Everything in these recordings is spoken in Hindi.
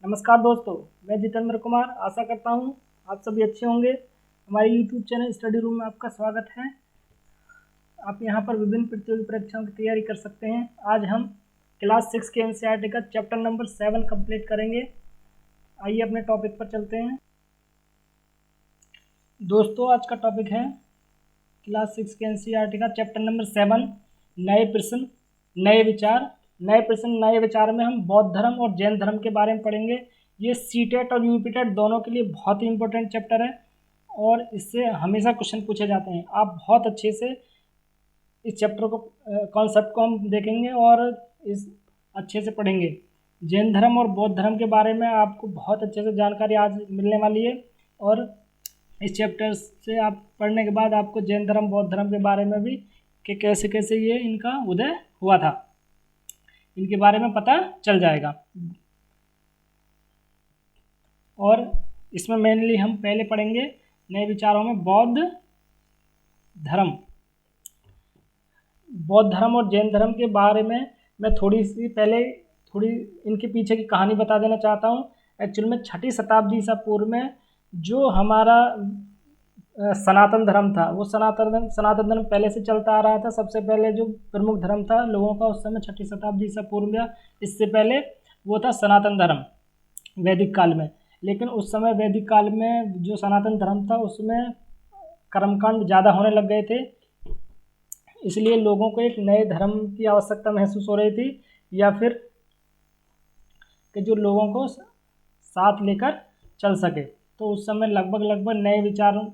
नमस्कार दोस्तों, मैं जितेंद्र कुमार आशा करता हूँ आप सभी अच्छे होंगे। हमारे यूट्यूब चैनल स्टडी रूम में आपका स्वागत है। आप यहाँ पर विभिन्न प्रतियोगी परीक्षाओं की तैयारी कर सकते हैं। आज हम क्लास 6 के एनसीईआरटी का चैप्टर नंबर 7 कंप्लीट करेंगे। आइए अपने टॉपिक पर चलते हैं। दोस्तों, आज का टॉपिक है क्लास 6 के एनसीईआरटी का चैप्टर नंबर 7 नए प्रश्न नए विचार। नए प्रश्न नए विचार में हम बौद्ध धर्म और जैन धर्म के बारे में पढ़ेंगे। ये सीटेट और यूपीटेट दोनों के लिए बहुत ही इंपॉर्टेंट चैप्टर है और इससे हमेशा क्वेश्चन पूछे जाते हैं। आप बहुत अच्छे से इस चैप्टर को कॉन्सेप्ट को हम देखेंगे और इस अच्छे से पढ़ेंगे। जैन धर्म और बौद्ध धर्म के बारे में आपको बहुत अच्छे से जानकारी आज मिलने वाली है और इस चैप्टर से आप पढ़ने के बाद आपको जैन धर्म बौद्ध धर्म के बारे में भी कि कैसे कैसे ये इनका उदय हुआ था, इनके बारे में पता चल जाएगा। और इसमें मेनली हम पहले पढ़ेंगे नए विचारों में बौद्ध धर्म और जैन धर्म के बारे में मैं थोड़ी इनके पीछे की कहानी बता देना चाहता हूँ। एक्चुअल में 6ठी शताब्दी ईसा पूर्व में जो हमारा सनातन धर्म था, वो सनातन धर्म पहले से चलता आ रहा था। सबसे पहले जो प्रमुख धर्म था लोगों का उस समय 6ठी शताब्दी ईसा पूर्व में, इससे पहले वो था सनातन धर्म वैदिक काल में। लेकिन उस समय वैदिक काल में जो सनातन धर्म था उसमें कर्मकांड ज़्यादा होने लग गए थे, इसलिए लोगों को एक नए धर्म की आवश्यकता महसूस हो रही थी, या फिर कि जो लोगों को साथ लेकर चल सके। तो उस समय लगभग नए विचार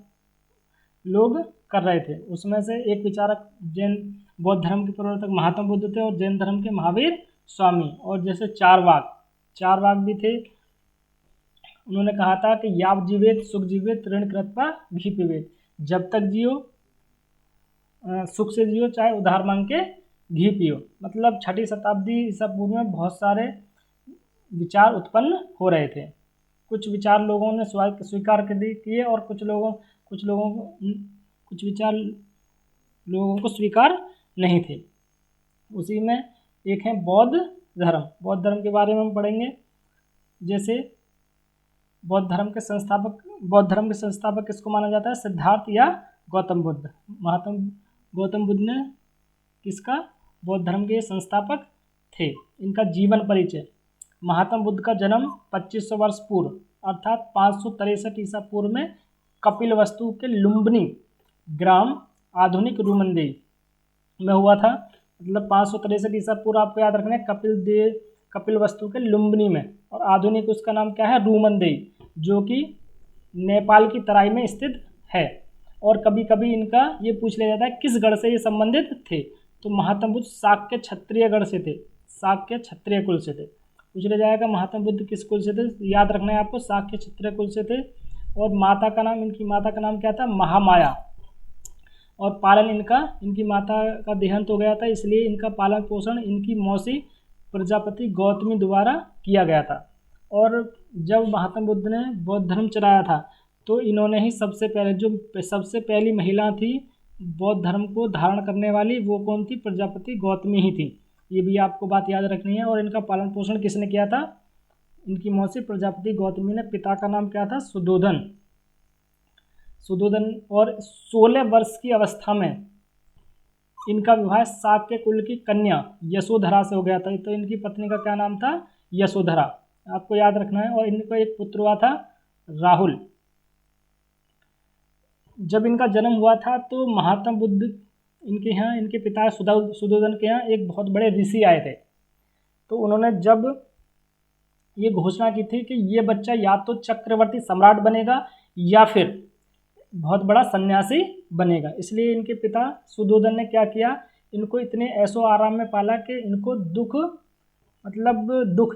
लोग कर रहे थे। उसमें से एक विचारक जैन बौद्ध धर्म के प्रवर्तक महात्मा बुद्ध थे और जैन धर्म के महावीर स्वामी। और जैसे चार वाक भी थे। उन्होंने कहा था कि याव जीवेत सुख जीवेत ऋण कृत्वा घी पीवेत, जब तक जियो सुख से जियो, चाहे उधार मांग के घी पियो। मतलब 6ठी शताब्दी ईसा पूर्व में बहुत सारे विचार उत्पन्न हो रहे थे। कुछ विचार लोगों ने स्वीकार कर किए और कुछ विचार लोगों को स्वीकार नहीं थे। उसी में एक है बौद्ध धर्म के बारे में हम पढ़ेंगे। जैसे बौद्ध धर्म के संस्थापक किसको माना जाता है? सिद्धार्थ या गौतम बुद्ध। गौतम बुद्ध ने किसका बौद्ध धर्म के संस्थापक थे। इनका जीवन परिचय। महात्मा बुद्ध का जन्म 2500 वर्ष पूर्व अर्थात 563 ईसा पूर्व में कपिलवस्तु के लुम्बिनी ग्राम आधुनिक रूमंदेई में हुआ था। मतलब 563 ईसा पूर्व आपको याद रखना है, कपिलवस्तु के लुम्बिनी में। और आधुनिक उसका नाम क्या है? रूमंदेई, जो कि नेपाल की तराई में स्थित है। और कभी कभी इनका ये पूछ लिया जाता है किस गढ़ से ये संबंधित थे। तो महात्मा बुद्ध शाक्य क्षत्रिय गढ़ से थे, शाक्य क्षत्रिय कुल से थे। पूछ लिया जाएगा महात्मा बुद्ध किस कुल से थे, याद रखना है आपको, शाक्य क्षत्रिय कुल से थे। और इनकी माता का नाम क्या था? महामाया। और पालन इनकी माता का देहांत हो गया था, इसलिए इनका पालन पोषण इनकी मौसी प्रजापति गौतमी द्वारा किया गया था। और जब महात्मा बुद्ध ने बौद्ध धर्म चलाया था तो इन्होंने ही सबसे पहली महिला थी बौद्ध धर्म को धारण करने वाली। वो कौन थी? प्रजापति गौतमी ही थी। ये भी आपको बात याद रखनी है। और इनका पालन पोषण किसने किया था? इनकी मौसी प्रजापति गौतमी ने। पिता का नाम क्या था? सुधोधन। और 16 वर्ष की अवस्था में इनका विवाह शाक्य कुल की कन्या यशोधरा से हो गया था। तो इनकी पत्नी का क्या नाम था? यशोधरा, आपको याद रखना है। और इनको एक पुत्र हुआ था राहुल। जब इनका जन्म हुआ था तो महात्मा बुद्ध इनके पिता सुधोधन के यहाँ एक बहुत बड़े ऋषि आए थे। तो उन्होंने जब ये घोषणा की थी कि ये बच्चा या तो चक्रवर्ती सम्राट बनेगा या फिर बहुत बड़ा सन्यासी बनेगा, इसलिए इनके पिता सुधोधन ने क्या किया, इनको इतने ऐशो आराम में पाला कि इनको दुख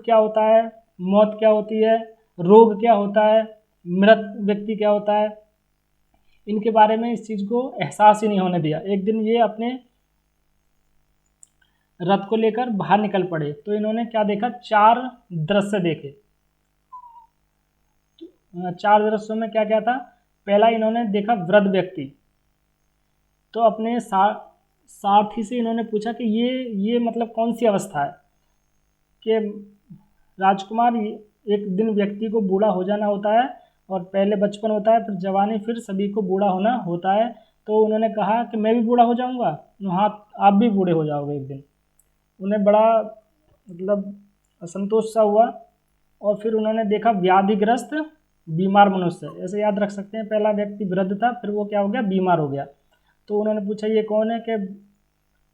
क्या होता है, मौत क्या होती है, रोग क्या होता है, मृत व्यक्ति क्या होता है, इनके बारे में इस चीज़ को एहसास ही नहीं होने दिया। एक दिन ये अपने रथ को लेकर बाहर निकल पड़े तो इन्होंने क्या देखा? 4 दृश्य देखे। 4 दृश्यों में क्या क्या था? पहला इन्होंने देखा वृद्ध व्यक्ति। तो अपने सारथी से इन्होंने पूछा कि ये मतलब कौन सी अवस्था है कि राजकुमार एक दिन व्यक्ति को बूढ़ा हो जाना होता है, और पहले बचपन होता है, फिर जवानी, फिर सभी को बूढ़ा होना होता है। तो उन्होंने कहा कि मैं भी बूढ़ा हो जाऊंगा। हाँ, आप भी बूढ़े हो जाओगे एक दिन। उन्हें बड़ा मतलब असंतोष सा हुआ, और फिर उन्होंने देखा व्याधिग्रस्त बीमार मनुष्य, ऐसे याद रख सकते हैं, पहला व्यक्ति वृद्ध था, फिर वो क्या हो गया, बीमार हो गया। तो उन्होंने पूछा ये कौन है, कि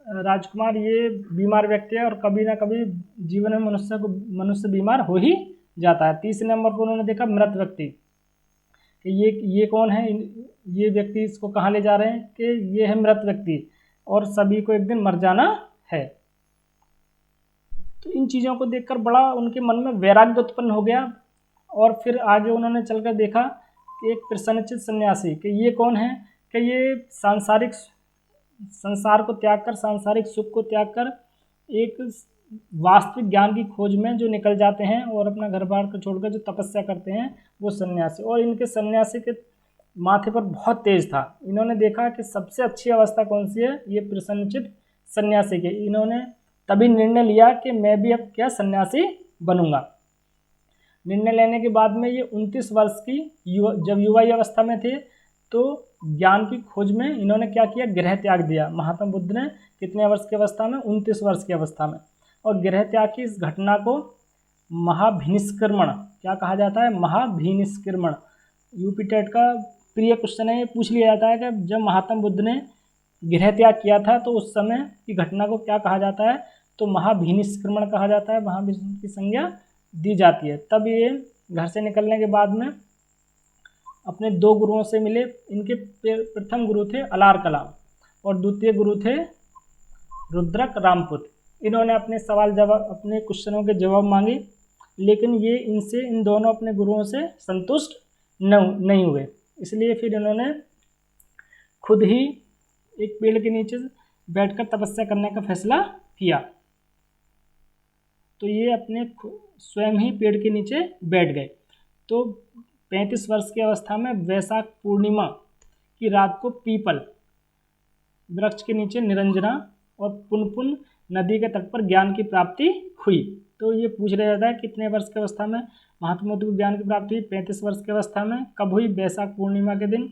राजकुमार ये बीमार व्यक्ति है, और कभी ना कभी जीवन में मनुष्य बीमार हो ही जाता है। तीसरे नंबर पर उन्होंने देखा मृत व्यक्ति, कि ये कौन है, ये व्यक्ति, इसको कहाँ ले जा रहे हैं, कि ये है मृत व्यक्ति, और सभी को एक दिन मर जाना है। तो इन चीज़ों को देखकर बड़ा उनके मन में वैराग्य उत्पन्न हो गया। और फिर आगे उन्होंने चलकर देखा कि एक प्रसन्नचित सन्यासी, कि ये कौन है, कि ये संसार को त्याग कर, सांसारिक सुख को त्याग कर एक वास्तविक ज्ञान की खोज में जो निकल जाते हैं, और अपना घर बार को छोड़कर जो तपस्या करते हैं, वो सन्यासी। और इनके सन्यासी के माथे पर बहुत तेज था। इन्होंने देखा कि सबसे अच्छी अवस्था कौन सी है, ये प्रसन्नचित सन्यासी के। इन्होंने तभी निर्णय लिया कि मैं भी अब क्या सन्यासी बनूंगा। निर्णय लेने के बाद में ये 29 वर्ष की जब युवा अवस्था में थे, तो ज्ञान की खोज में इन्होंने क्या किया, गृह त्याग दिया। महात्मा बुद्ध ने कितने वर्ष की अवस्था में, 29 वर्ष की अवस्था में। और गृह त्याग की इस घटना को महाभिनिष्क्रमण क्या कहा जाता है, महाभिनिष्क्रमण। यूपी टेट का प्रिय क्वेश्चन है, ये पूछ लिया जाता है कि जब महात्मा बुद्ध ने गृह त्याग किया था तो उस समय की घटना को क्या कहा जाता है, तो महाभिनिष्क्रमण कहा जाता है, महाभिनिष्क्रमण की संज्ञा दी जाती है। तब ये घर से निकलने के बाद में अपने 2 गुरुओं से मिले। इनके प्रथम गुरु थे अलार कलाम, और द्वितीय गुरु थे रुद्रक रामपुत। इन्होंने अपने सवाल जवाब, अपने क्वेश्चनों के जवाब मांगे, लेकिन ये इन दोनों अपने गुरुओं से संतुष्ट नहीं हुए। इसलिए फिर इन्होंने खुद ही एक पेड़ के नीचे बैठकर तपस्या करने का फैसला किया। तो ये अपने स्वयं ही पेड़ के नीचे बैठ गए। तो 35 वर्ष की अवस्था में वैशाख पूर्णिमा की रात को पीपल वृक्ष के नीचे निरंजना और पुनपुन नदी के तट पर ज्ञान की प्राप्ति हुई। तो ये पूछ रहा जाता है कितने वर्ष की अवस्था में महात्मा बुद्ध को ज्ञान की प्राप्ति हुई, 35 वर्ष की अवस्था में। कब हुई, वैशाख पूर्णिमा के दिन।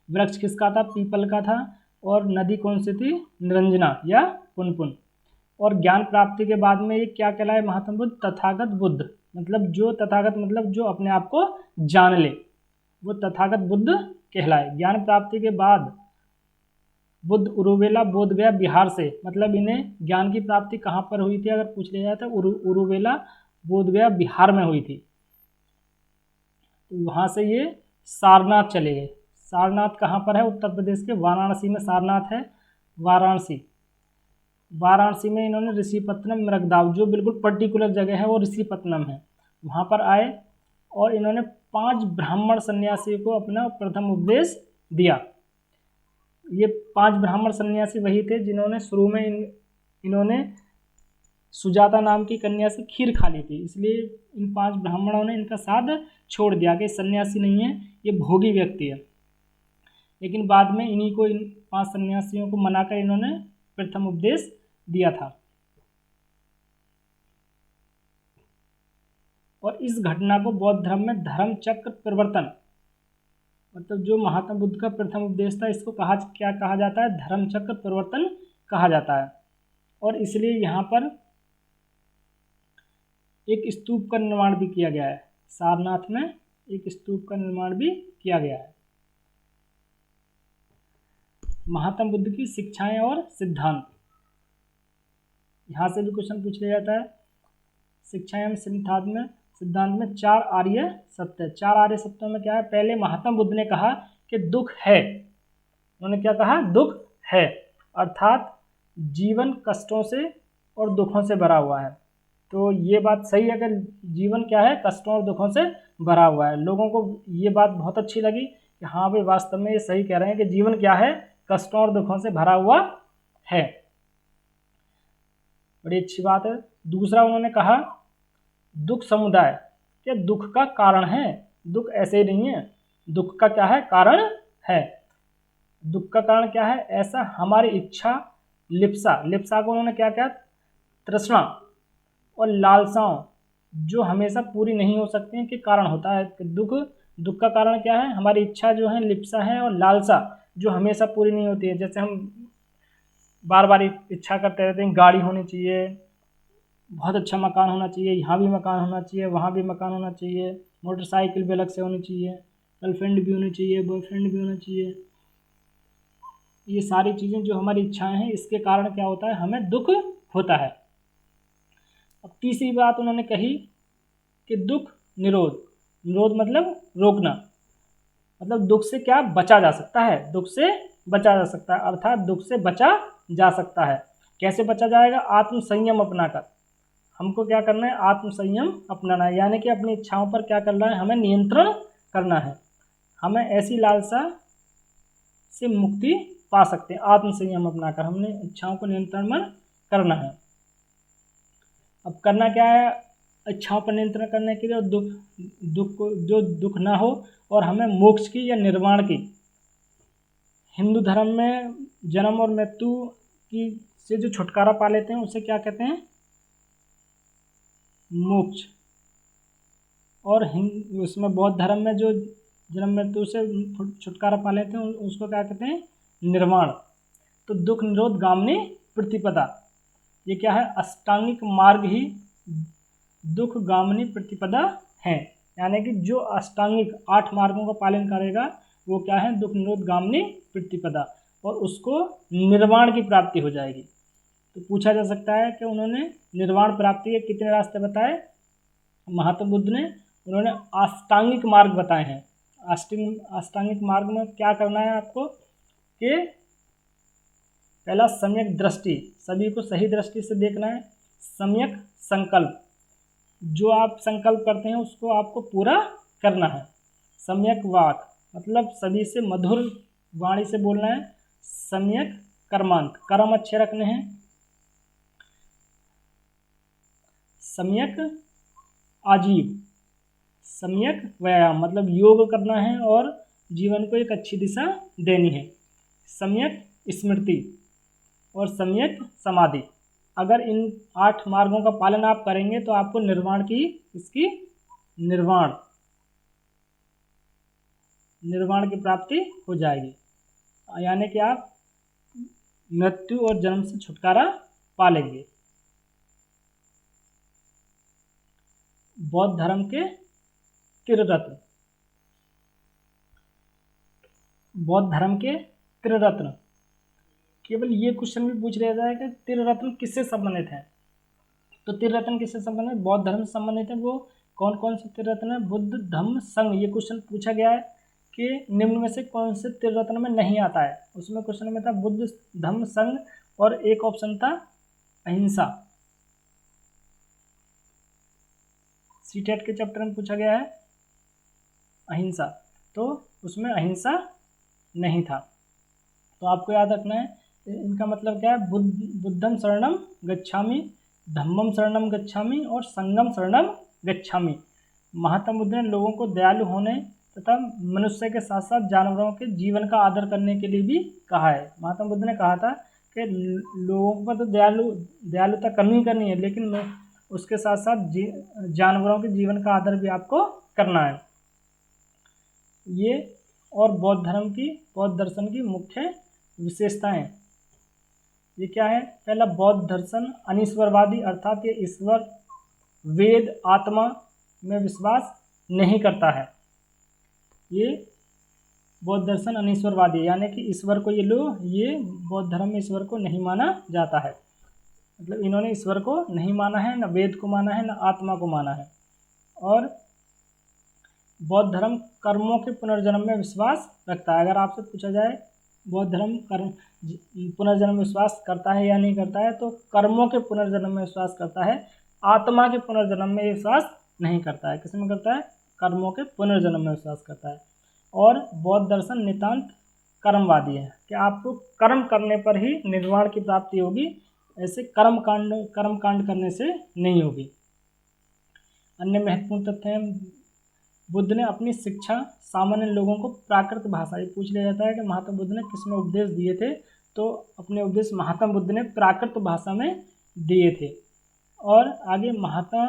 वृक्ष किसका था, पीपल का था, और नदी कौन सी थी, निरंजना या पुनपुन। और ज्ञान प्राप्ति के बाद में ये क्या कहलाए, महात्मा बुद्ध तथागत बुद्ध, मतलब जो तथागत मतलब जो अपने आप को जान ले, वो तथागत बुद्ध कहलाए। ज्ञान प्राप्ति के बाद बुद्ध उरुवेला बोध गया बिहार से, मतलब इन्हें ज्ञान की प्राप्ति कहाँ पर हुई थी, अगर पूछ लिया जाए तो उरुवेला बोध गया बिहार में हुई थी। तो वहाँ से ये सारनाथ चले गए। सारनाथ कहाँ पर है, उत्तर प्रदेश के वाराणसी में सारनाथ है। वाराणसी में इन्होंने ऋषिपत्तनम मृगदाव, जो बिल्कुल पर्टिकुलर जगह है वो ऋषिपत्तनम है, वहाँ पर आए और इन्होंने 5 ब्राह्मण सन्यासियों को अपना प्रथम उपदेश दिया। ये 5 ब्राह्मण सन्यासी वही थे जिन्होंने शुरू में इन्होंने सुजाता नाम की कन्या से खीर खा ली थी, इसलिए इन 5 ब्राह्मणों ने इनका साथ छोड़ दिया कि सन्यासी नहीं है, ये भोगी व्यक्ति है। लेकिन बाद में इन्हीं को, इन 5 सन्यासियों को मनाकर इन्होंने प्रथम उपदेश दिया था। और इस घटना को बौद्ध धर्म में धर्म चक्र परिवर्तन, मतलब जो महात्मा बुद्ध का प्रथम उपदेश था, इसको क्या कहा जाता है, धर्म चक्र परिवर्तन कहा जाता है। और इसलिए यहाँ पर एक स्तूप का निर्माण भी किया गया है। सारनाथ में एक स्तूप का निर्माण भी किया गया है। महात्मा बुद्ध की शिक्षाएं और सिद्धांत, यहाँ से भी क्वेश्चन पूछ लिया जाता है। शिक्षाएं एवं सिद्धांत में 4 आर्य सत्य। 4 आर्य सत्यों में क्या है, पहले महात्मा बुद्ध ने कहा कि दुख है। उन्होंने क्या कहा, दुख है, अर्थात जीवन कष्टों से और दुखों से भरा हुआ है। तो ये बात सही है कि जीवन क्या है, कष्टों और दुखों से भरा हुआ है। लोगों को ये बात बहुत अच्छी लगी कि हाँ भाई वास्तव में ये सही कह रहे हैं कि जीवन क्या है, कष्टों और दुखों से भरा हुआ है, बड़ी अच्छी बात है। दूसरा उन्होंने कहा दुख समुदाय, क्या दुख का कारण है, दुख ऐसे ही नहीं है, दुख का क्या है, कारण है। दुख का कारण क्या है, ऐसा हमारी इच्छा, लिप्सा को उन्होंने क्या कहा, तृष्णा और लालसाओं जो हमेशा पूरी नहीं हो सकती हैं, के कारण होता है। दुख का कारण क्या है? हमारी इच्छा जो है, लिप्सा है और लालसा जो हमेशा पूरी नहीं होती है। जैसे हम बार बार इच्छा करते रहते हैं, गाड़ी होनी चाहिए, बहुत अच्छा मकान होना चाहिए, यहाँ भी मकान होना चाहिए, वहाँ भी मकान होना चाहिए, मोटरसाइकिल भी अलग से होनी चाहिए, गर्लफ्रेंड भी होनी चाहिए, बॉयफ्रेंड भी होना चाहिए। ये सारी चीज़ें जो हमारी इच्छाएं हैं, इसके कारण क्या होता है? हमें दुख होता है। अब तीसरी बात उन्होंने कही कि दुख निरोध। निरोध मतलब रोकना, मतलब दुख से क्या बचा जा सकता है? दुख से बचा जा सकता है, अर्थात दुख से बचा जा सकता है। कैसे बचा जाएगा? आत्म संयम अपनाकर। हमको क्या करना है? आत्म संयम अपनाना है, यानी कि अपनी इच्छाओं पर क्या करना है? हमें नियंत्रण करना है। हमें ऐसी लालसा से मुक्ति पा सकते हैं आत्म संयम अपनाकर। हमने इच्छाओं को नियंत्रण में करना है। अब करना क्या है? इच्छाओं पर नियंत्रण करने के लिए दुख ना हो, और हमें मोक्ष की या निर्वाण की, हिंदू धर्म में जन्म और मृत्यु की से जो छुटकारा पा लेते हैं उसे क्या कहते हैं? मोक्ष। और उसमें बौद्ध धर्म में जो जन्म मृत्यु से छुटकारा पा लेते हैं उसको क्या कहते हैं? निर्वाण। तो दुख निरोध गामिनी प्रतिपदा, ये क्या है? अष्टांगिक मार्ग ही दुख गामिनी प्रतिपदा है। यानी कि जो अष्टांगिक 8 मार्गों का पालन करेगा वो क्या है? दुख निरोध गामिनी प्रतिपदा, और उसको निर्वाण की प्राप्ति हो जाएगी। तो पूछा जा सकता है कि उन्होंने निर्वाण प्राप्ति के कितने रास्ते बताए महात्मा बुद्ध ने? उन्होंने अष्टांगिक मार्ग बताए हैं। अष्टांगिक मार्ग में क्या करना है आपको? कि पहला सम्यक दृष्टि, सभी को सही दृष्टि से देखना है। सम्यक संकल्प, जो आप संकल्प करते हैं उसको आपको पूरा करना है। सम्यक वाक, मतलब सभी से मधुर वाणी से बोलना है। सम्यक कर्मांत, कर्म अच्छे रखने हैं। सम्यक आजीव, सम्यक व्यायाम, मतलब योग करना है और जीवन को एक अच्छी दिशा देनी है। सम्यक स्मृति और सम्यक समाधि। अगर इन 8 मार्गों का पालन आप करेंगे तो आपको निर्वाण की निर्वाण की प्राप्ति हो जाएगी, यानी कि आप मृत्यु और जन्म से छुटकारा पा लेंगे। बौद्ध धर्म के त्रिरत्न। बौद्ध धर्म के त्रिरत्न, केवल ये क्वेश्चन भी पूछ लिया जाए कि त्रिरत्न किससे संबंधित है? तो त्रिरत्न किससे संबंधित? बौद्ध धर्म से संबंधित है। वो कौन कौन से त्रिरत्न है? बुद्ध, धम्म, संघ। ये क्वेश्चन पूछा गया है कि निम्न में से कौन से त्रिरत्न में नहीं आता है। उसमें क्वेश्चन में था बुद्ध, धम्म, संघ, और एक ऑप्शन था अहिंसा। सीटेट के चैप्टर में पूछा गया है अहिंसा, तो उसमें अहिंसा नहीं था। तो आपको याद रखना है इनका मतलब क्या है? बुद्धम शरणम गच्छामि, धम्मम शरणम गच्छामि और संघम शरणम गच्छामि। महात्मा बुद्ध ने लोगों को दयालु होने तथा मनुष्य के साथ साथ जानवरों के जीवन का आदर करने के लिए भी कहा है। महात्मा बुद्ध ने कहा था कि लोगों पर तो दयालुता करनी है, लेकिन उसके साथ साथ जानवरों के जीवन का आदर भी आपको करना है। ये और बौद्ध दर्शन की मुख्य विशेषताएं ये क्या है? पहला, बौद्ध दर्शन अनीश्वरवादी, अर्थात ये ईश्वर, वेद, आत्मा में विश्वास नहीं करता है। ये बौद्ध दर्शन अनीश्वरवादी, यानी कि ईश्वर को ये बौद्ध धर्म में ईश्वर को नहीं माना जाता है। मतलब इन्होंने ईश्वर को नहीं माना है, न वेद को माना है, न आत्मा को माना है। और बौद्ध धर्म कर्मों के पुनर्जन्म में विश्वास रखता है। अगर आपसे पूछा जाए बौद्ध धर्म पुनर्जन्म में विश्वास करता है या नहीं करता है, तो कर्मों के पुनर्जन्म में विश्वास करता है, आत्मा के पुनर्जन्म में विश्वास नहीं करता है। किसमें करता है? कर्मों के पुनर्जन्म में विश्वास करता है। और बौद्ध दर्शन नितांत कर्मवादी है कि आपको कर्म करने पर ही निर्वाण की प्राप्ति होगी, ऐसे कर्म कांड करने से नहीं होगी। अन्य महत्वपूर्ण तथ्य हैं, बुद्ध ने अपनी शिक्षा सामान्य लोगों को प्राकृत भाषा, ये पूछ लिया जाता है कि महात्मा बुद्ध ने किस में उपदेश दिए थे, तो अपने उपदेश महात्मा बुद्ध ने प्राकृत भाषा में दिए थे। और आगे महात्मा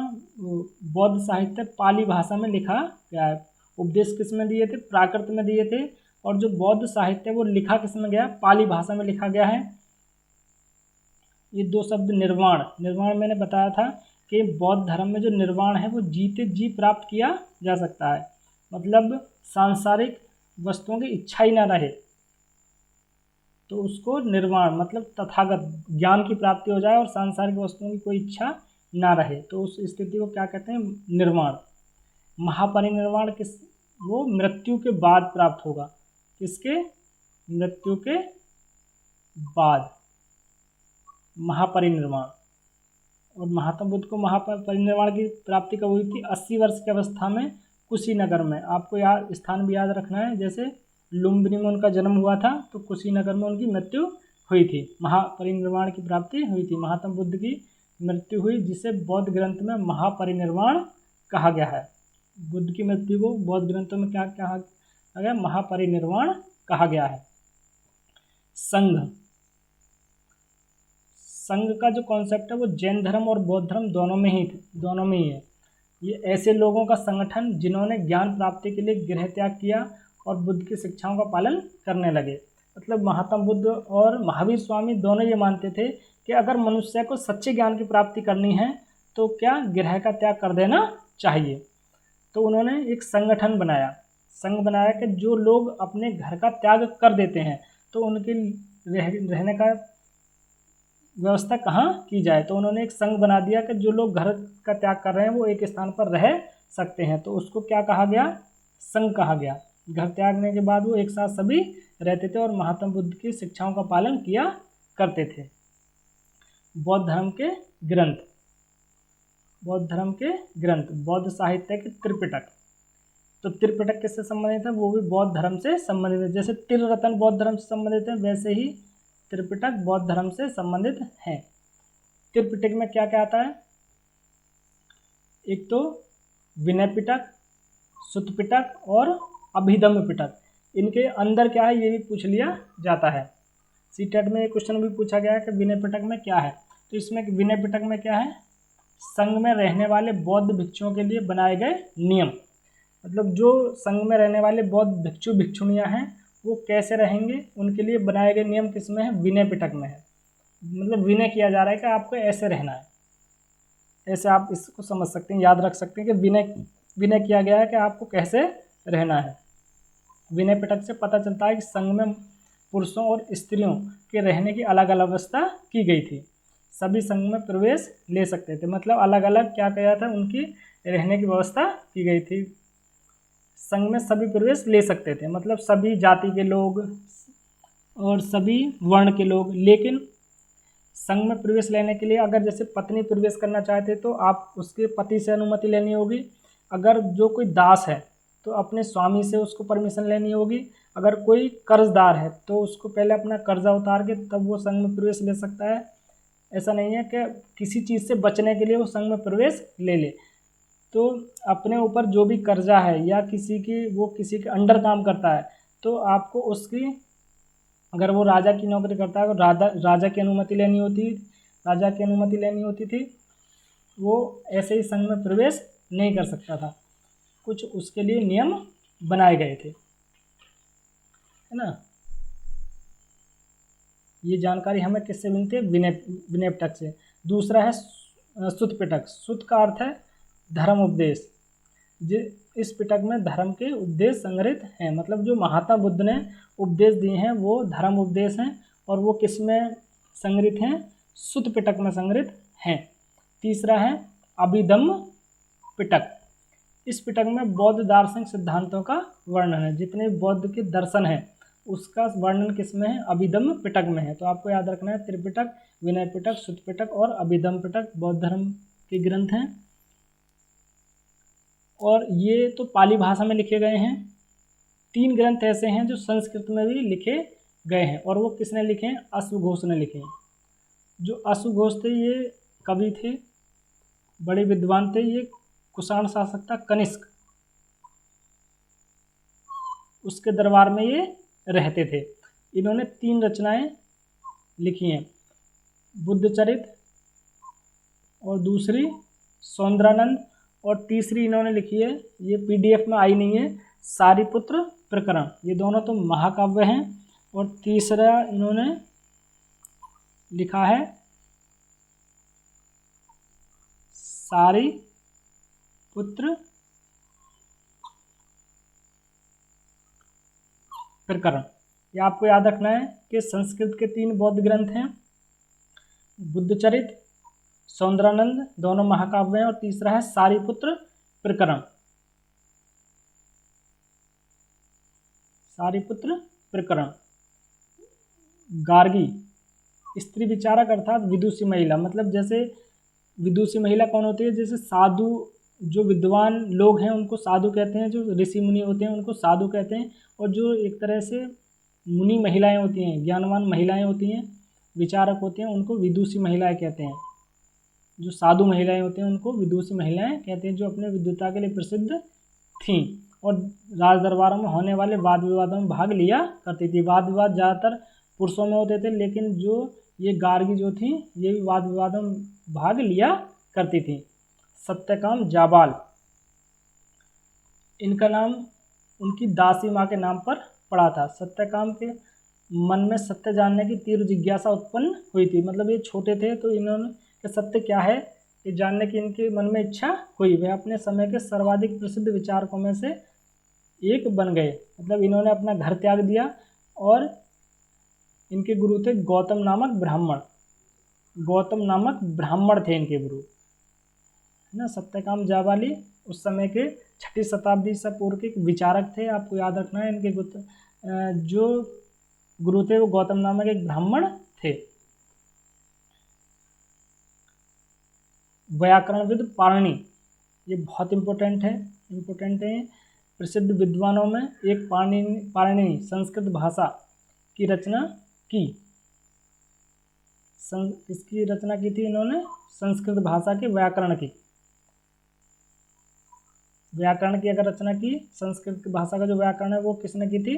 बौद्ध साहित्य पाली भाषा में लिखा गया है। उपदेश किस में दिए थे? प्राकृत में दिए थे। और जो बौद्ध साहित्य वो लिखा किस में गया? पाली भाषा में लिखा गया है। ये दो शब्द निर्वाण, निर्वाण मैंने बताया था कि बौद्ध धर्म में जो निर्वाण है वो जीते जी प्राप्त किया जा सकता है, मतलब सांसारिक वस्तुओं की इच्छा ही ना रहे तो उसको निर्वाण, मतलब तथागत ज्ञान की प्राप्ति हो जाए और सांसारिक वस्तुओं की कोई इच्छा ना रहे तो उस स्थिति को क्या कहते हैं? निर्वाण। महापरिनिर्वाण वो मृत्यु के बाद प्राप्त होगा। किसके? मृत्यु के बाद महापरिनिर्वाण। और महात्मा बुद्ध को महापरिनिर्वाण की प्राप्ति कब हुई थी? 80 वर्ष की अवस्था में कुशीनगर में। आपको याद स्थान भी याद रखना है, जैसे लुम्बिनी में उनका जन्म हुआ था तो कुशीनगर में उनकी मृत्यु हुई थी। महापरिनिर्वाण की प्राप्ति हुई थी, महात्मा बुद्ध की मृत्यु हुई, जिसे बौद्ध ग्रंथ में महापरिनिर्वाण कहा गया है। बुद्ध की मृत्यु को बौद्ध ग्रंथों में क्या कहा गया? महापरिनिर्वाण कहा गया है। संघ, संघ का जो कॉन्सेप्ट है वो जैन धर्म और बौद्ध धर्म दोनों में ही है। ये ऐसे लोगों का संगठन जिन्होंने ज्ञान प्राप्ति के लिए गृह त्याग किया और बुद्ध की शिक्षाओं का पालन करने लगे। मतलब महात्मा बुद्ध और महावीर स्वामी दोनों ये मानते थे कि अगर मनुष्य को सच्चे ज्ञान की प्राप्ति करनी है तो क्या गृह का त्याग कर देना चाहिए। तो उन्होंने एक संगठन बनाया, संघ बनाया कि जो लोग अपने घर का त्याग कर देते हैं तो उनके रहने का व्यवस्था कहाँ की जाए। तो उन्होंने एक संघ बना दिया कि जो लोग घर का त्याग कर रहे हैं वो एक स्थान पर रह सकते हैं, तो उसको क्या कहा गया? संघ कहा गया। घर त्यागने के बाद वो एक साथ सभी रहते थे और महात्मा बुद्ध की शिक्षाओं का पालन किया करते थे। बौद्ध धर्म के ग्रंथ, बौद्ध धर्म के ग्रंथ, बौद्ध साहित्य के त्रिपिटक। तो त्रिपिटक किससे संबंधित है? वो भी बौद्ध धर्म से संबंधित है। जैसे त्रिरत्न बौद्ध धर्म से संबंधित है वैसे ही त्रिपिटक बौद्ध धर्म से संबंधित है। त्रिपिटक में क्या क्या आता है? एक तो विनय पिटक, सुत्त पिटक और अभिधम्म पिटक। इनके अंदर क्या है ये भी पूछ लिया जाता है। सीटेट में एक क्वेश्चन भी पूछा गया है कि विनय पिटक में क्या है। तो इसमें विनय पिटक में क्या है? संघ में रहने वाले बौद्ध भिक्षुओं के लिए बनाए गए नियम, मतलब जो संघ में रहने वाले बौद्ध भिक्षु भिक्षुणियाँ हैं वो कैसे रहेंगे, उनके लिए बनाए गए नियम किसमें है? विनय पिटक में है। मतलब विनय किया जा रहा है कि आपको ऐसे रहना है। ऐसे आप इसको समझ सकते हैं, याद रख सकते हैं कि विनय किया गया है कि आपको कैसे रहना है। विनय पिटक से पता चलता है कि संघ में पुरुषों और स्त्रियों के रहने की अलग अलग व्यवस्था की गई थी। सभी संघ में प्रवेश ले सकते थे, मतलब अलग अलग क्या किया था? उनकी रहने की व्यवस्था की गई थी। संघ में सभी प्रवेश ले सकते थे, मतलब सभी जाति के लोग और सभी वर्ण के लोग। लेकिन संघ में प्रवेश लेने के लिए अगर जैसे पत्नी प्रवेश करना चाहते तो आप उसके पति से अनुमति लेनी होगी। अगर जो कोई दास है तो अपने स्वामी से उसको परमिशन लेनी होगी। अगर कोई कर्जदार है तो उसको पहले अपना कर्जा उतार के तब वो संघ में प्रवेश ले सकता है। ऐसा नहीं है कि किसी चीज़ से बचने के लिए वो संघ में प्रवेश ले ले। तो अपने ऊपर जो भी कर्जा है या किसी के अंडर काम करता है तो आपको उसकी, अगर वो राजा की नौकरी करता है तो राजा की अनुमति लेनी होती थी। वो ऐसे ही संघ में प्रवेश नहीं कर सकता था, कुछ उसके लिए नियम बनाए गए थे, है ना। ये जानकारी हमें किससे मिलती है? विनय पिटक से। दूसरा है सुत्त पिटक। सुत्त का अर्थ है धर्म उपदेश। इस पिटक में धर्म के उपदेश संग्रहित हैं, मतलब जो महात्मा बुद्ध ने उपदेश दिए हैं वो धर्म उपदेश हैं और वो किस में संग्रहित हैं? सुत्त पिटक में संग्रहित हैं। तीसरा है अभिधम्म पिटक। इस पिटक में बौद्ध दार्शनिक सिद्धांतों का वर्णन है, जितने बौद्ध के दर्शन हैं उसका वर्णन किसमें है? अभिधम्म पिटक में है। तो आपको याद रखना है त्रिपिटक, विनय पिटक, सुत्त पिटक और अभिधम्म पिटक बौद्ध धर्म के ग्रंथ हैं। और ये तो पाली भाषा में लिखे गए हैं। 3 ग्रंथ ऐसे हैं जो संस्कृत में भी लिखे गए हैं और वो किसने लिखे हैं? अश्वघोष ने लिखे हैं। जो अश्वघोष थे ये कवि थे, बड़े विद्वान थे। ये कुषाण शासक था कनिष्क, उसके दरबार में ये रहते थे। इन्होंने 3 रचनाएं लिखी हैं, बुद्धचरित और दूसरी सौंदरानंद, और तीसरी इन्होंने लिखी है, ये पीडीएफ में आई नहीं है, सारीपुत्र प्रकरण। ये दोनों तो महाकाव्य हैं। और तीसरा इन्होंने लिखा है सारीपुत्र प्रकरण। ये आपको याद रखना है कि संस्कृत के 3 बौद्ध ग्रंथ हैं, बुद्धचरित, सौंदरानंद, दोनों महाकाव्य हैं, और तीसरा है सारीपुत्र प्रकरण। सारीपुत्र प्रकरण। गार्गी, स्त्री विचारक अर्थात विदुषी महिला। मतलब जैसे विदुषी महिला कौन होती है? जैसे साधु, जो विद्वान लोग हैं उनको साधु कहते हैं, जो ऋषि मुनि होते हैं उनको साधु कहते हैं, और जो एक तरह से मुनि महिलाएं होती हैं, ज्ञानवान महिलाएं होती हैं, विचारक होती हैं, उनको विदुषी महिलाएं कहते हैं। जो साधु महिलाएं होती हैं उनको विदुषी महिलाएं कहते हैं, जो अपने विद्वता के लिए प्रसिद्ध थीं और राज दरबारों में होने वाले वाद विवादों में भाग लिया करती थी। वाद विवाद ज़्यादातर पुरुषों में होते थे, लेकिन जो ये गार्गी जो थी ये भी वाद विवादों में भाग लिया करती थी। सत्यकाम जाबाल, इनका नाम उनकी दासी माँ के नाम पर पड़ा था। सत्यकाम के मन में सत्य जानने की तीव्र जिज्ञासा उत्पन्न हुई थी। मतलब ये छोटे थे तो इन्होंने कि सत्य क्या है ये जानने की इनके मन में इच्छा हुई। वे अपने समय के सर्वाधिक प्रसिद्ध विचारकों में से एक बन गए। मतलब इन्होंने अपना घर त्याग दिया, और इनके गुरु थे गौतम नामक ब्राह्मण। गौतम नामक ब्राह्मण थे इनके गुरु, है ना। सत्यकाम जाबाली उस समय के 6वीं शताब्दी से पूर्व के विचारक थे। आपको याद रखना है इनके जो गुरु थे वो गौतम नामक एक ब्राह्मण थे। व्याकरणविद पाणिनि, ये बहुत इम्पोर्टेंट है। प्रसिद्ध विद्वानों में एक पाणिनि संस्कृत भाषा की रचना की। इसकी रचना की थी इन्होंने संस्कृत भाषा के व्याकरण की। व्याकरण की अगर रचना की, संस्कृत भाषा का जो व्याकरण है वो किसने की थी?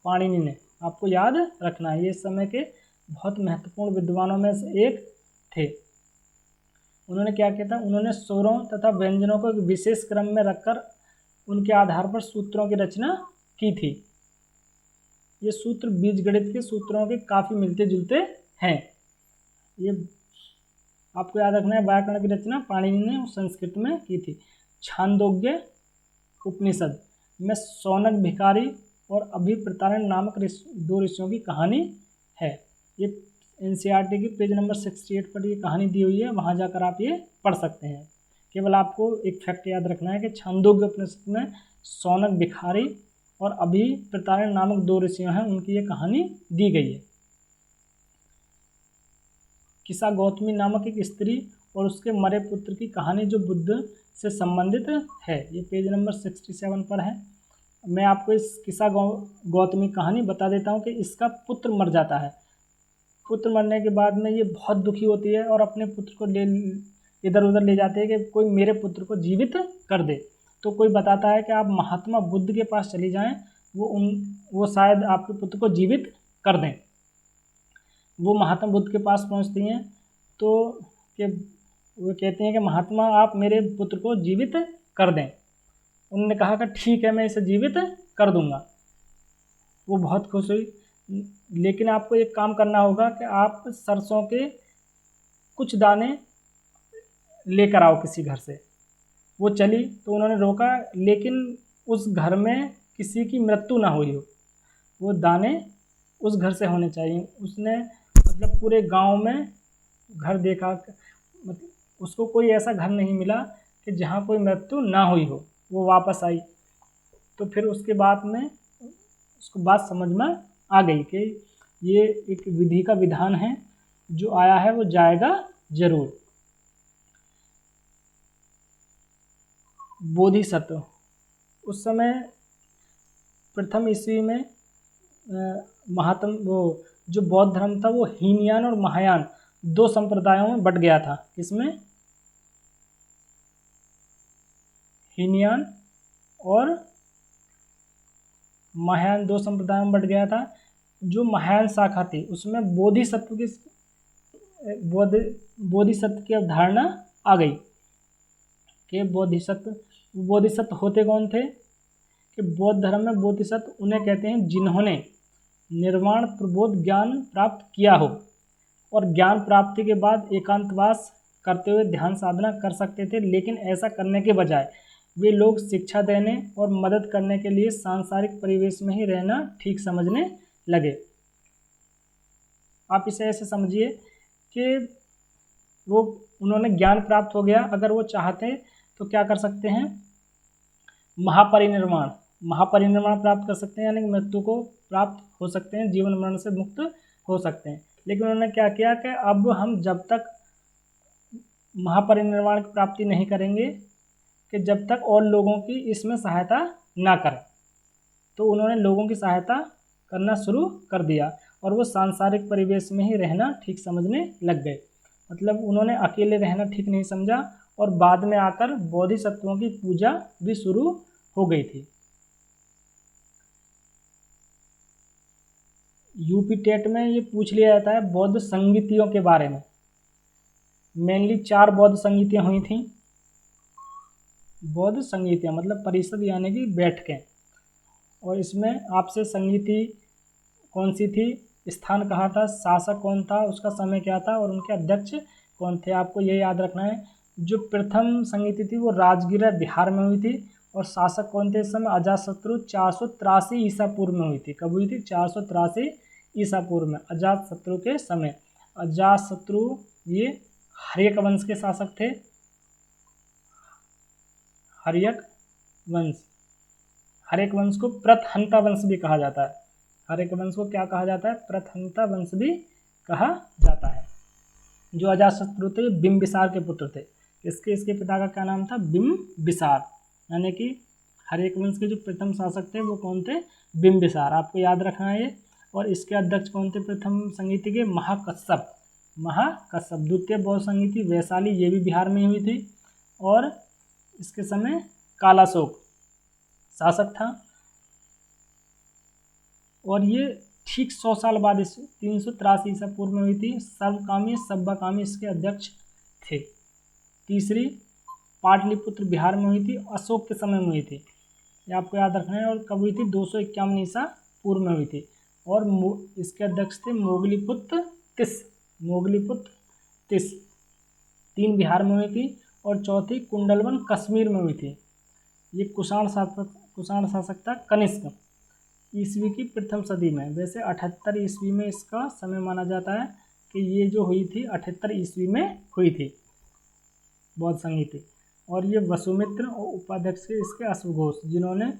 पाणिनि ने। आपको याद रखना है, ये इस समय के बहुत महत्वपूर्ण विद्वानों में से एक थे। उन्होंने क्या किया था? उन्होंने स्वरों तथा व्यंजनों को एक विशेष क्रम में रखकर उनके आधार पर सूत्रों की रचना की थी। ये सूत्र बीजगणित के सूत्रों के काफ़ी मिलते जुलते हैं। ये आपको याद रखना है, व्याकरण की रचना पाणिनि ने संस्कृत में की थी। छांदोग्य उपनिषद में शौनक भिखारी और अभिप्रतारण नामक 2 ऋषियों की कहानी है। ये एनसीईआरटी की पेज नंबर 68 पर ये कहानी दी हुई है, वहाँ जाकर आप ये पढ़ सकते हैं। केवल आपको एक फैक्ट याद रखना है कि छांदोग्य उपनिषद में शौनक भिखारी और अभिप्रतारण नामक 2 ऋषियों हैं, उनकी ये कहानी दी गई है। किसा गौतमी नामक एक स्त्री और उसके मरे पुत्र की कहानी जो बुद्ध से संबंधित है, ये पेज नंबर 67 पर है। मैं आपको इस किसा गौतमी कहानी बता देता हूँ कि इसका पुत्र मर जाता है। पुत्र मरने के बाद में ये बहुत दुखी होती है और अपने पुत्र को इधर उधर ले जाते हैं कि कोई मेरे पुत्र को जीवित कर दे। तो कोई बताता है कि आप महात्मा बुद्ध के पास चली जाएं, वो शायद आपके पुत्र को जीवित कर दें। वो महात्मा बुद्ध के पास पहुंचती हैं तो वो कहते हैं कि महात्मा आप मेरे पुत्र को जीवित कर दें। उन्होंने कहा कि ठीक है, मैं इसे जीवित कर दूंगा। वो बहुत खुश हुई, लेकिन आपको एक काम करना होगा कि आप सरसों के कुछ दाने लेकर आओ किसी घर से। वो चली तो उन्होंने रोका, लेकिन उस घर में किसी की मृत्यु ना हुई हो। वो दाने उस घर से होने चाहिए। उसने मतलब पूरे गांव में घर देखा, मतलब उसको कोई ऐसा घर नहीं मिला कि जहाँ कोई मृत्यु ना हुई हो। वो वापस आई तो फिर उसके बाद में उसको बात समझ में आ गई कि ये एक विधि का विधान है, जो आया है वो जाएगा जरूर। बोधिसत्व, उस समय प्रथम ईस्वी में वो जो बौद्ध धर्म था वो हीनयान और महायान 2 संप्रदायों में बट गया था। इसमें हीनयान और महायान 2 संप्रदायों में बट गया था। जो महायान शाखा थी उसमें बोधिसत्व की अवधारणा आ गई कि बोधिसत्व होते कौन थे, कि बौद्ध धर्म में बोधिसत्व उन्हें कहते हैं जिन्होंने निर्वाण प्रबोध ज्ञान प्राप्त किया हो और ज्ञान प्राप्ति के बाद एकांतवास करते हुए ध्यान साधना कर सकते थे, लेकिन ऐसा करने के बजाय वे लोग शिक्षा देने और मदद करने के लिए सांसारिक परिवेश में ही रहना ठीक समझने लगे। आप इसे ऐसे समझिए कि उन्होंने ज्ञान प्राप्त हो गया, अगर वो चाहते तो क्या कर सकते हैं, महापरिनिर्वाण प्राप्त कर सकते हैं, यानी मृत्यु को प्राप्त हो सकते हैं, जीवन मरण से मुक्त हो सकते हैं। लेकिन उन्होंने क्या किया कि अब हम जब तक महापरिनिर्वाण की प्राप्ति नहीं करेंगे कि जब तक और लोगों की इसमें सहायता ना करें, तो उन्होंने लोगों की सहायता करना शुरू कर दिया और वो सांसारिक परिवेश में ही रहना ठीक समझने लग गए। मतलब उन्होंने अकेले रहना ठीक नहीं समझा और बाद में आकर बोधिसत्वों की पूजा भी शुरू हो गई थी। यूपी टेट में ये पूछ लिया जाता है बौद्ध संगीतियों के बारे में। मेनली 4 बौद्ध संगीतियाँ हुई थी। बौद्ध संगीतियाँ मतलब परिषद यानी कि बैठकें, और इसमें आपसे संगीति कौन सी थी, स्थान कहाँ था, शासक कौन था, उसका समय क्या था और उनके अध्यक्ष कौन थे, आपको ये याद रखना है। जो प्रथम संगीति थी वो राजगीर बिहार में हुई थी और शासक कौन थे इस समय, अजातशत्रु 483 ईसा पूर्व में हुई थी। कब हुई थी, 483 ईसा पूर्व में, अजातशत्रु के समय। अजातशत्रु ये हर्यक वंश के शासक थे। हर्यक वंश को प्रथहंता वंश भी कहा जाता है। हर्यक वंश को क्या कहा जाता है, प्रथहंता वंश भी कहा जाता है। जो अजातशत्रु थे बिंबिसार के पुत्र थे। इसके पिता का क्या नाम था, बिंबिसार, यानी कि हर्यक वंश के जो प्रथम शासक थे वो कौन थे, बिंबिसार, आपको याद रखना है ये। और इसके अध्यक्ष कौन थे प्रथम संगीति के, महाकश्यप। द्वितीय बौद्ध संगीति वैशाली, ये भी बिहार में हुई थी और इसके समय कालाशोक शासक था और ये ठीक 100 साल बाद इस 383 ईसा पूर्व में हुई थी। सब्बाकामी इसके अध्यक्ष थे। तीसरी पाटलिपुत्र बिहार में हुई थी, अशोक के समय में हुई थी, ये आपको याद रखना है। और कब हुई थी, 251 ईसा पूर्व में हुई थी और इसके अध्यक्ष थे मोगलीपुत्र तिस 3 बिहार में हुई थी और चौथी कुंडलवन कश्मीर में हुई थी। ये कुषाण शासक था कनिष्क, ईस्वी की प्रथम सदी में। वैसे 78 ईस्वी में इसका समय माना जाता है कि ये जो हुई थी 78 ईस्वी में हुई थी बौद्ध संगीति। और ये वसुमित्र और उपाध्यक्ष के इसके अश्वघोष, जिन्होंने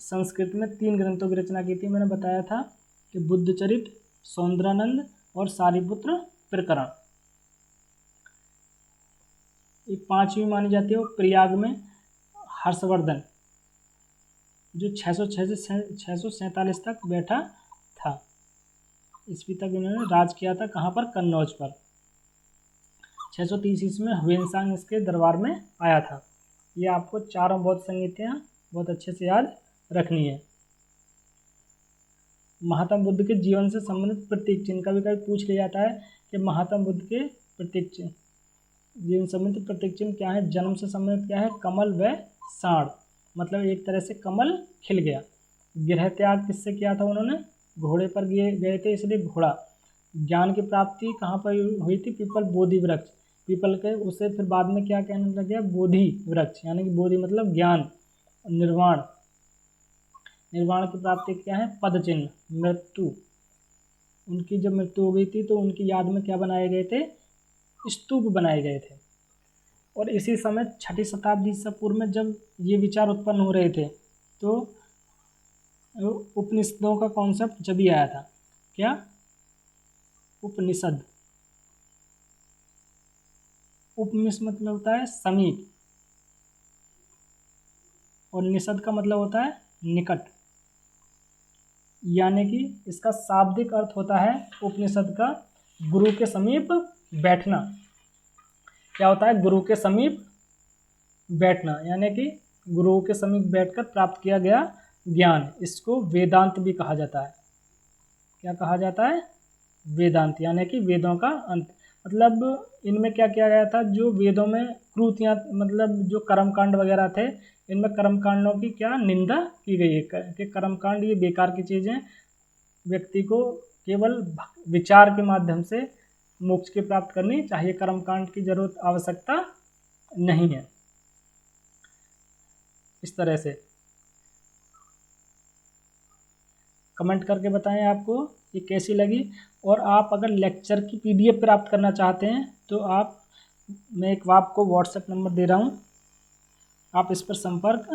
संस्कृत में 3 ग्रंथों की रचना की थी। मैंने बताया था कि बुद्धचरित, सौंदरानंद और सारिपुत्र प्रकरण। एक 5वीं मानी जाती है वो प्रयाग में हर्षवर्धन, जो 647 तक बैठा था। ईस्वी तक इन्होंने राज किया था, कहाँ पर, कन्नौज पर। 630 ईस्वी में ह्वेनसांग इसके दरबार में आया था। ये आपको 4 बौद्ध संगीतियाँ बहुत अच्छे से याद रखनी है। महात्मा बुद्ध के जीवन से संबंधित प्रतीक चिन्ह, कभी कभी पूछ लिया जाता है कि महात्मा बुद्ध के प्रतीक चिन्ह, जीवन संबंधित प्रतीक चिन्ह क्या है। जन्म से संबंधित क्या है, कमल व साढ़, मतलब एक तरह से कमल खिल गया। गृह त्याग किससे किया था उन्होंने, घोड़े पर गए थे इसलिए घोड़ा। ज्ञान की प्राप्ति कहाँ पर हुई थी, बोधि वृक्ष, पीपल के। उसे फिर बाद में क्या कहने लग गया, बोधि वृक्ष, यानी कि बोधि मतलब ज्ञान। निर्वाण की प्राप्ति क्या है, पद चिन्ह। मृत्यु, उनकी जब मृत्यु हो गई थी तो उनकी याद में क्या बनाए गए थे, स्तूप बनाए गए थे। और इसी समय 6ठी शताब्दी ईसा पूर्व में जब ये विचार उत्पन्न हो रहे थे तो उपनिषदों का कॉन्सेप्ट जब ही आया था। क्या, उपनिषद। उपनिषद मतलब होता है समीप और निषद का मतलब होता है निकट, यानी कि इसका शाब्दिक अर्थ होता है उपनिषद का गुरु के समीप बैठना। क्या होता है, गुरु के समीप बैठना, यानी कि गुरु के समीप बैठकर प्राप्त किया गया ज्ञान। इसको वेदांत भी कहा जाता है। क्या कहा जाता है, वेदांत, यानी कि वेदों का अंत। मतलब इनमें क्या किया गया था, जो वेदों में कृतियाँ मतलब जो कर्मकांड वगैरह थे, इनमें कर्मकांडों की क्या निंदा की गई है कि कर्मकांड ये बेकार की चीज़ें, व्यक्ति को केवल विचार के माध्यम से मोक्ष की प्राप्त करनी चाहिए, कर्मकांड की जरूरत आवश्यकता नहीं है। इस तरह से कमेंट करके बताएं आपको ये कैसी लगी। और आप अगर लेक्चर की पीडीएफ प्राप्त करना चाहते हैं तो मैं एक आपको व्हाट्सएप नंबर दे रहा हूँ, आप इस पर संपर्क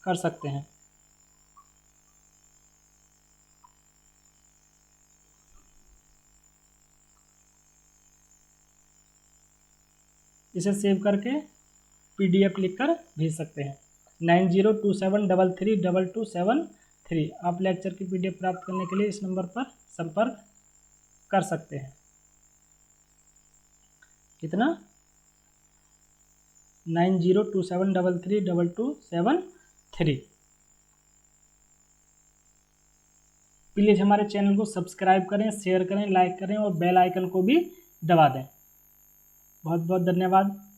कर सकते हैं। इसे सेव करके पीडीएफ लिखकर भेज सकते हैं। 9027332273 आप लेक्चर की पीडीएफ प्राप्त करने के लिए इस नंबर पर संपर्क कर सकते हैं। कितना? 9027332273। प्लीज़ हमारे चैनल को सब्सक्राइब करें, शेयर करें, लाइक करें और बेल आइकन को भी दबा दें। बहुत बहुत धन्यवाद।